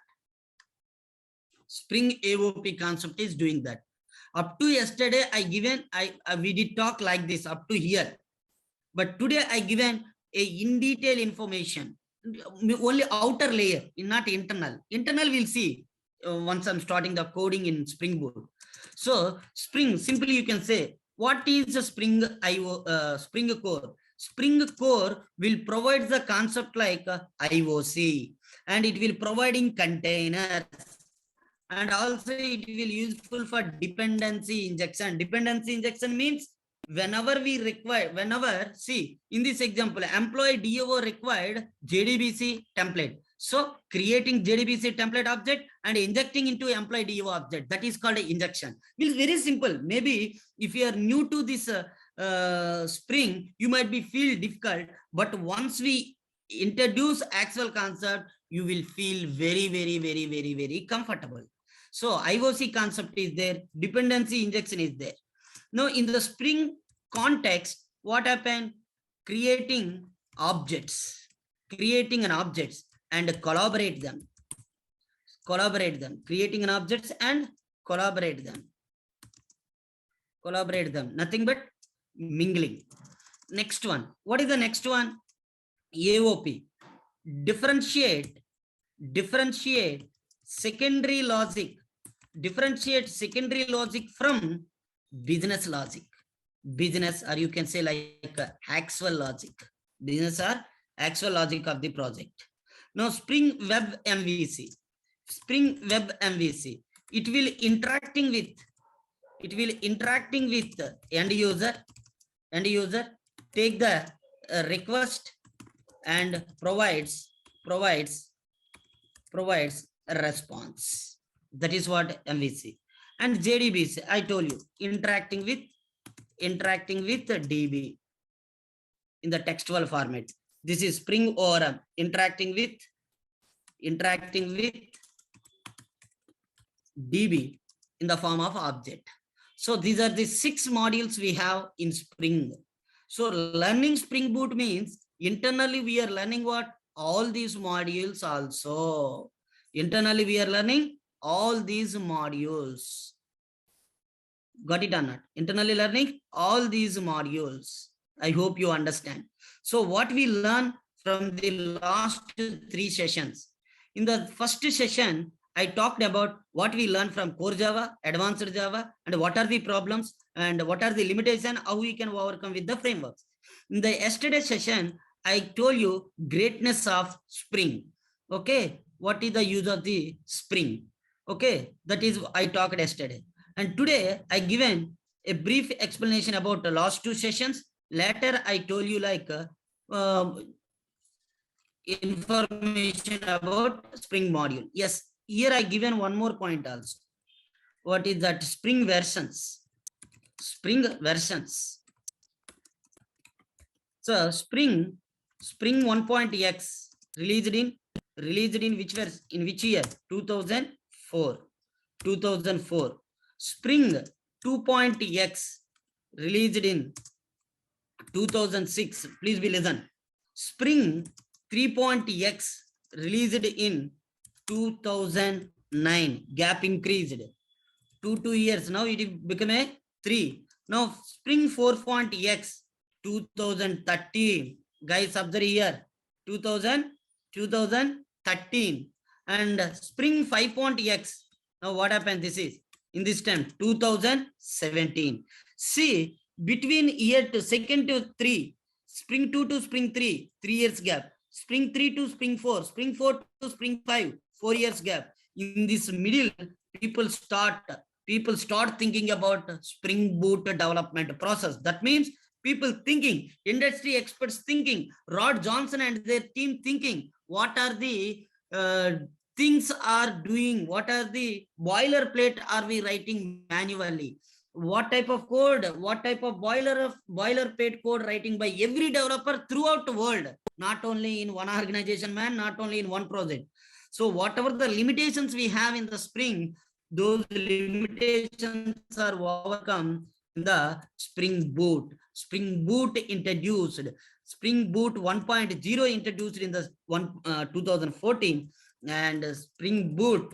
Spring AOP concept is doing that. Up to yesterday, we did talk like this up to here. But today I given a in detail information, only outer layer, not internal. Internal we'll see once I'm starting the coding in Spring Boot. So Spring, simply you can say, what is a Spring Spring Core? Spring Core will provide the concept like IOC, and it will providing containers, and also it will useful for dependency injection. Dependency injection means whenever we require, see in this example, employee DO required JDBC template. So creating JDBC template object and injecting into employee DO object, that is called injection. It's very simple. Maybe if you are new to this Spring, you might be feel difficult, but once we introduce actual concept, you will feel very comfortable. So IOC concept is there, dependency injection is there. Now in the Spring context, what happened? Creating objects and collaborate them, creating an objects and collaborate them, nothing but mingling. Next one, what is the next one? AOP, differentiate secondary logic, from business logic, or you can say like actual logic, business or actual logic of the project. Now Spring Web MVC, it will interacting with end user, take the request and provides a response. That is what MVC. And JDBC, I told you, interacting with DB in the textual format. This is Spring ORM, interacting with DB in the form of object. So these are the 6 modules we have in Spring. So learning Spring Boot means internally we are learning what? All these modules also. Internally we are learning all these modules. Got it or not? Internally learning all these modules. I hope you understand. So what we learn from the last 3 sessions. In the first session, I talked about what we learned from core Java, advanced Java, and what are the problems and what are the limitations, how we can overcome with the frameworks. In the yesterday session, I told you greatness of Spring. Okay, what is the use of the Spring. Okay, that is I talked yesterday. And today I given a brief explanation about the last two sessions. Later I told you like information about Spring module. Yes, here I given one more point also. What is that? Spring versions. Spring versions. So Spring 1.x released in which verse? In which year? 2004. 2004. Spring 2.x released in 2006. Please be listen. Spring 3.x released in 2009. Gap increased. 2 years. Now it became a 3. Now Spring 4.x 2013. Guys, observe here. 2013. And Spring 5.x. Now what happened? This is in this time 2017. See, between year to second to 3, Spring 2 to Spring 3, 3 years gap. Spring 3 to Spring 4, Spring 4 to Spring 5, 4 years gap. In this middle, people start thinking about Spring Boot development process. That means people thinking, industry experts thinking, Rod Johnson and their team thinking, what are the things are doing, what are the boilerplate are we writing manually, what type of code, what type of boilerplate code writing by every developer throughout the world, not only in one organization, man, not only in one project. So whatever the limitations we have in the Spring, those limitations are overcome in the Spring Boot. Spring Boot introduced, Spring Boot 1.0 introduced in the 2014, and Spring Boot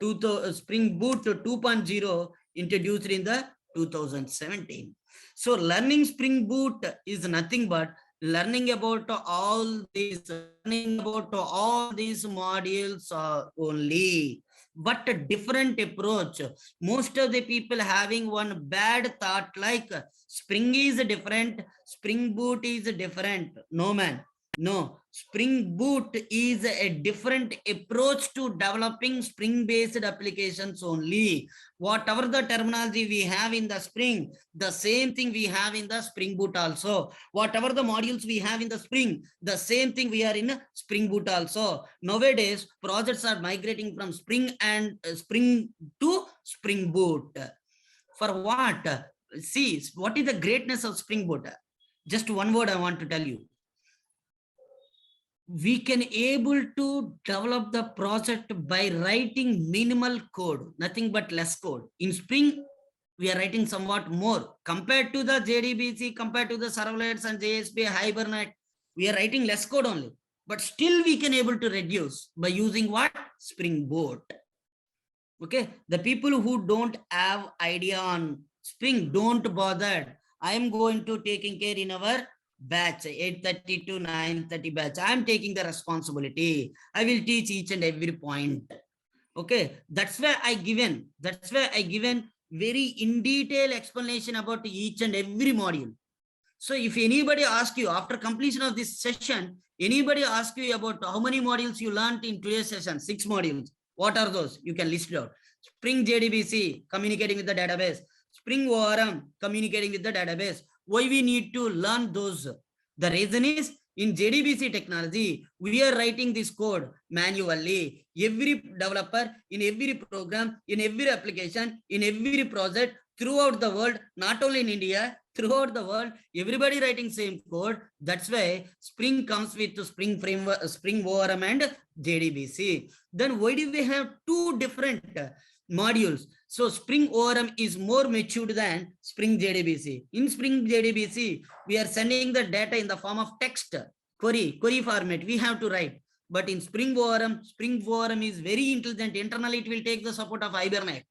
2.0 introduced in the 2017. So learning Spring Boot is nothing but learning about all these modules only, but a different approach. Most of the people having one bad thought like Spring is different, Spring Boot is different. No, man. No, Spring Boot is a different approach to developing Spring-based applications only. Whatever the terminology we have in the Spring, the same thing we have in the Spring Boot also. Whatever the modules we have in the Spring, the same thing we are in Spring Boot also. Nowadays, projects are migrating from Spring to Spring Boot. For what? See, what is the greatness of Spring Boot? Just one word I want to tell you. We can able to develop the project by writing minimal code, nothing but less code. In Spring, we are writing somewhat more compared to the JDBC, compared to the servlets and JSP, Hibernate. We are writing less code only, but still we can able to reduce by using what? Spring Boot. Okay, the people who don't have idea on Spring, don't bother. I am going to taking care in our batch 8:30 to 9:30 batch. I am taking the responsibility. I will teach each and every point. Okay, that's why I given very in detail explanation about each and every module. So if anybody asks you after completion of this session, anybody asks you about how many modules you learned in today's session, 6 modules. What are those? You can list it out. Spring JDBC, communicating with the database. Spring ORM, communicating with the database. Why we need to learn those? The reason is in JDBC technology, we are writing this code manually. Every developer, in every program, in every application, in every project, throughout the world, not only in India, throughout the world, everybody writing same code. That's why Spring comes with the Spring framework, Spring ORM and JDBC. Then why do we have two different modules? So Spring ORM is more matured than Spring JDBC. In Spring JDBC, we are sending the data in the form of text, query format. We have to write. But in Spring ORM is very intelligent. Internally, it will take the support of Hibernate.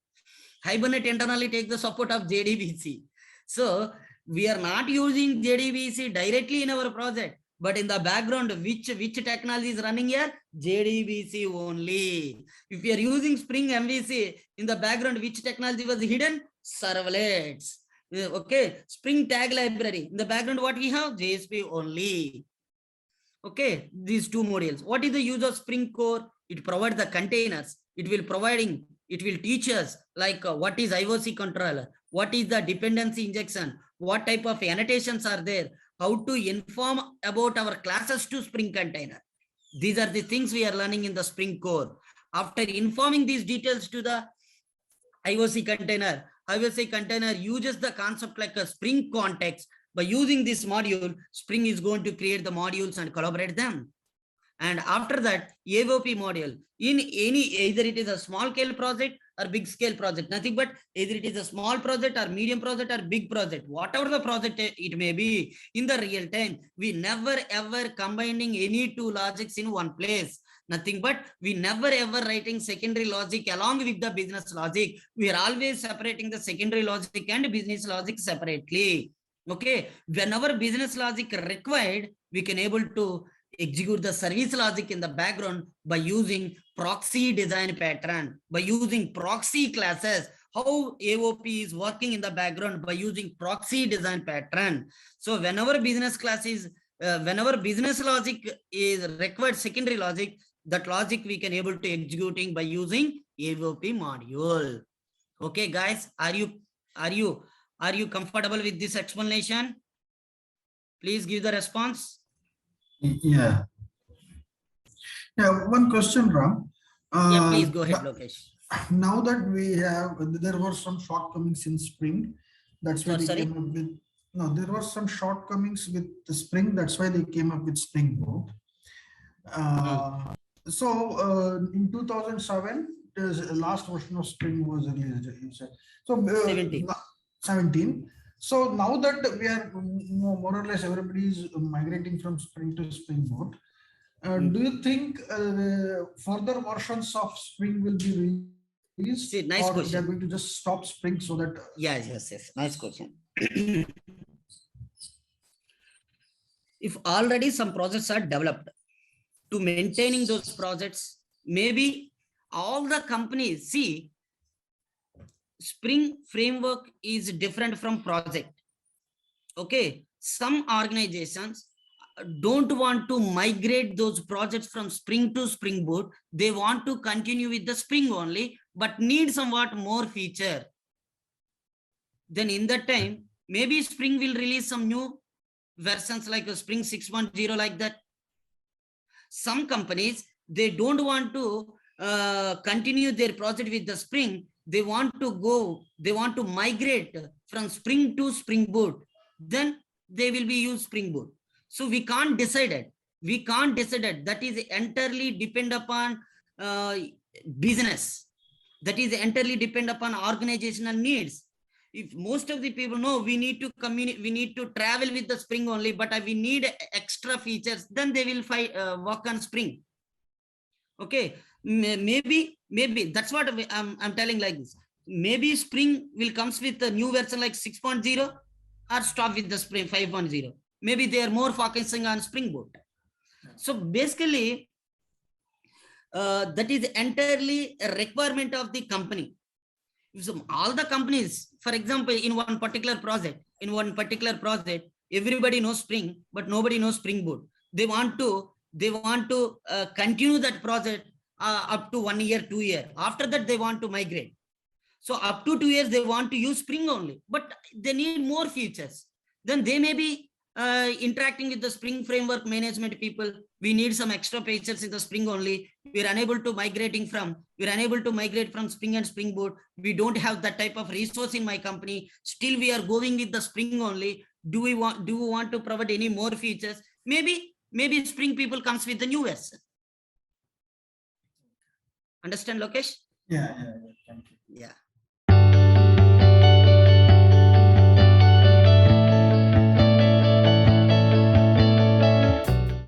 Hibernate internally take the support of JDBC. So we are not using JDBC directly in our project, but in the background, which technology is running here? JDBC only. If we are using Spring MVC, in the background, which technology was hidden? Servlets. Okay, Spring tag library. In the background, what we have? JSP only. Okay, these two modules. What is the use of Spring Core? It provides the containers. It will teach us like what is IOC controller, what is the dependency injection, what type of annotations are there, how to inform about our classes to Spring container. These are the things we are learning in the Spring Core. After informing these details to the IOC container uses the concept like a Spring context. By using this module, Spring is going to create the modules and collaborate them. And after that, AOP module, in any, either it is a small scale project or big scale project, nothing but either it is a small project or medium project or big project, whatever the project it may be, in the real time, we never ever combining any two logics in one place. Nothing but we never ever writing secondary logic along with the business logic. We are always separating the secondary logic and business logic separately. Okay, whenever business logic required, we can able to execute the service logic in the background by using proxy design pattern, by using proxy classes. How AOP is working in the background by using proxy design pattern. So whenever business class is, whenever business logic is required secondary logic, that logic we can able to executing by using AOP module. Okay, guys, are you comfortable with this explanation? Please give the response. Yeah. Yeah, one question, Ram. Yeah, please go ahead, Lokesh. Now that we have, there were some shortcomings in Spring. That's why they came up with, no, there were some shortcomings with the Spring. That's why they came up with Spring Boot. So in 2007, the last version of Spring was released. So 17. So now that we are more or less everybody is migrating from Spring to Spring Boot, do you think further versions of Spring will be released? See, nice or question. they're going to just stop Spring so that? Yes. Nice question. If already some projects are developed, to maintaining those projects, maybe all the companies see Spring framework is different from project. Okay, some organizations don't want to migrate those projects from Spring to Spring Boot. They want to continue with the Spring only, but need somewhat more feature. Then in that time, maybe Spring will release some new versions like a Spring 6.0 like that. Some companies, they don't want to continue their project with the Spring. They want to migrate from Spring to Spring Boot. Then they will be use Spring Boot. So we can't decide it. That is entirely depend upon business. That is entirely depend upon organizational needs. If most of the people know we need to communicate, we need to travel with the Spring only, but we need extra features, then they will work on Spring. Okay, maybe that's what I'm telling like this. Maybe Spring will comes with a new version like 6.0 or stop with the Spring 5.0. Maybe they are more focusing on Spring Boot. So basically, that is entirely a requirement of the company. So all the companies, for example, in one particular project, everybody knows Spring, but nobody knows Spring Boot. They want to continue that project up to 1 year, 2 years. After that, they want to migrate. So up to 2 years, they want to use Spring only, but they need more features. Then they may be interacting with the Spring framework management people. We need some extra features in the Spring only. We're unable to migrate from Spring and Spring Boot. We don't have that type of resource in my company. Still, we are going with the Spring only. Do we want to provide any more features? Maybe Spring people comes with the new version. Understand, Lokesh? Yeah. Thank you. Yeah.